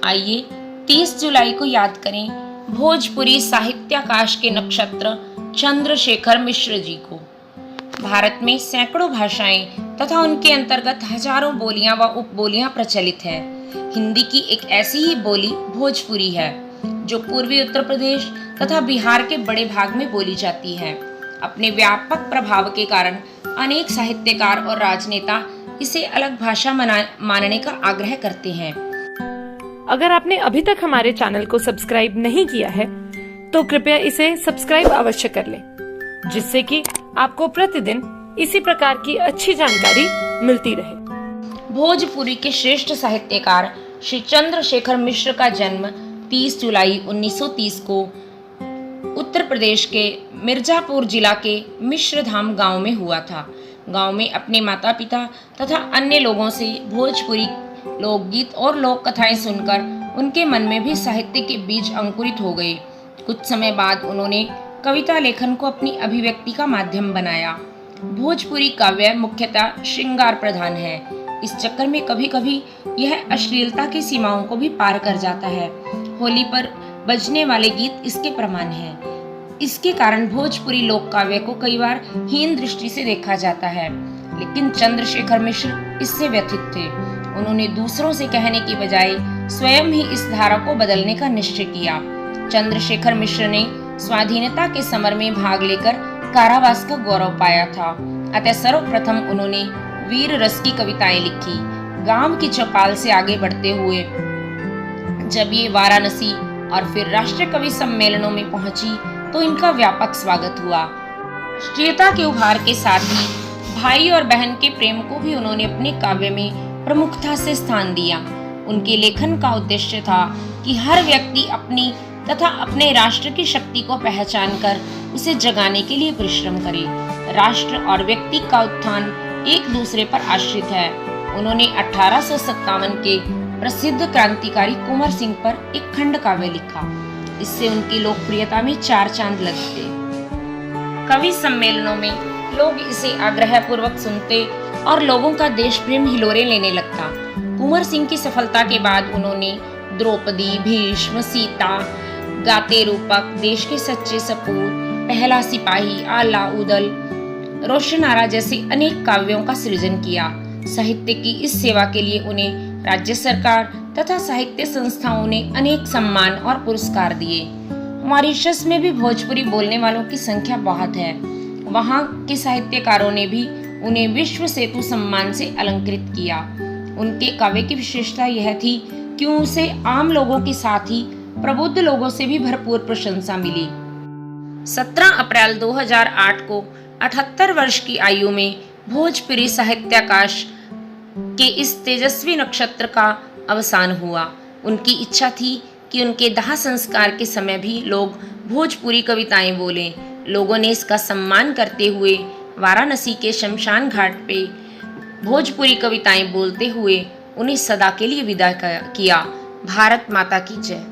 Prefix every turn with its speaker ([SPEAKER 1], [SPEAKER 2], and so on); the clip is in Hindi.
[SPEAKER 1] आइए 30 जुलाई को याद करें भोजपुरी साहित्याकाश के नक्षत्र चंद्रशेखर मिश्र जी को। भारत में सैकड़ों भाषाएं तथा उनके अंतर्गत हजारों बोलियां व उपबोलियां प्रचलित है। हिंदी की एक ऐसी ही बोली भोजपुरी है जो पूर्वी उत्तर प्रदेश तथा बिहार के बड़े भाग में बोली जाती है। अपने व्यापक प्रभाव के कारण अनेक साहित्यकार और राजनेता इसे अलग भाषा मानने का आग्रह करते हैं।
[SPEAKER 2] अगर आपने अभी तक हमारे चैनल को सब्सक्राइब नहीं किया है तो कृपया इसे सब्सक्राइब अवश्य कर लें, जिससे कि आपको प्रतिदिन इसी प्रकार की अच्छी जानकारी मिलती रहे।
[SPEAKER 1] भोजपुरी के श्रेष्ठ साहित्यकार श्री चंद्रशेखर मिश्र का जन्म 30 जुलाई 1930 को उत्तर प्रदेश के मिर्जापुर जिला के मिश्रधाम गांव में हुआ था। गांव में अपने माता पिता तथा अन्य लोगों से भोजपुरी लोकगीत और लोक कथाएं सुनकर उनके मन में भी साहित्य के बीज अंकुरित हो गए। कुछ समय बाद उन्होंने कविता लेखन को अपनी अभिव्यक्ति का माध्यम बनाया। भोजपुरी काव्य मुख्यतः श्रृंगार प्रधान है। इस चक्कर में कभी कभी यह अश्लीलता की सीमाओं को भी पार कर जाता है। होली पर बजने वाले गीत इसके प्रमाण हैं। इसके कारण भोजपुरी लोक काव्य को कई बार हीन दृष्टि से देखा जाता है, लेकिन चंद्रशेखर मिश्र इससे व्यथित थे। उन्होंने दूसरों से कहने की बजाय स्वयं ही इस धारा को बदलने का निश्चय किया। चंद्रशेखर मिश्र ने स्वाधीनता के समर में भाग लेकर कारावास का गौरव पाया था, अतः सर्वप्रथम उन्होंने वीर रस की कविताएं लिखी। गांव की चौपाल से आगे बढ़ते हुए जब ये वाराणसी और फिर राष्ट्रीय कवि सम्मेलनों में पहुंची तो इनका व्यापक स्वागत हुआ। राष्ट्रीयता के उभार के साथ ही भाई और बहन के प्रेम को भी उन्होंने अपने काव्य में प्रमुखता से स्थान दिया। उनके लेखन का उद्देश्य था कि हर व्यक्ति अपनी तथा अपने राष्ट्र की शक्ति को पहचान कर उसे जगाने के लिए परिश्रम करे। राष्ट्र और व्यक्ति का उत्थान एक दूसरे पर आश्रित है। उन्होंने 1857 के प्रसिद्ध क्रांतिकारी कुंवर सिंह पर एक खंड काव्य लिखा। इससे उनकी लोकप्रियता में 4 चांद लगते। कवि सम्मेलनों में लोग इसे आग्रह पूर्वक सुनते और लोगों का देश प्रेम हिलोरे लेने लगता। कुंवर सिंह की सफलता के बाद उन्होंने द्रौपदी, भीष्म, सीता, गाते रूपक, देश के सच्चे सपूत, पहला सिपाही, आला उदल, रोशनारा जैसे अनेक काव्यों का सृजन किया। साहित्य की इस सेवा के लिए उन्हें राज्य सरकार तथा साहित्य संस्थाओं ने अनेक सम्मान और पुरस्कार दिए। मॉरिशस में भी भोजपुरी बोलने वालों की संख्या बहुत है। वहाँ के साहित्यकारों ने भी उन्हें विश्व सेतु सम्मान से अलंकृत किया। उनके काव्य की विशेषता यह थी कि उसे आम लोगों के साथ ही प्रबुद्ध लोगों से भी भरपूर प्रशंसा मिली। 17 अप्रैल 2008 को 78 वर्ष की आयु में भोजपुरी साहित्याकाश के इस तेजस्वी नक्षत्र का अवसान हुआ। उनकी इच्छा थी कि उनके दाह संस्कार के समय भी लोग भोजपुरी कविताएं बोलें। लोगों ने इसका सम्मान करते हुए वाराणसी के शमशान घाट पे भोजपुरी कविताएं बोलते हुए उन्हें सदा के लिए विदा किया। भारत माता की जय।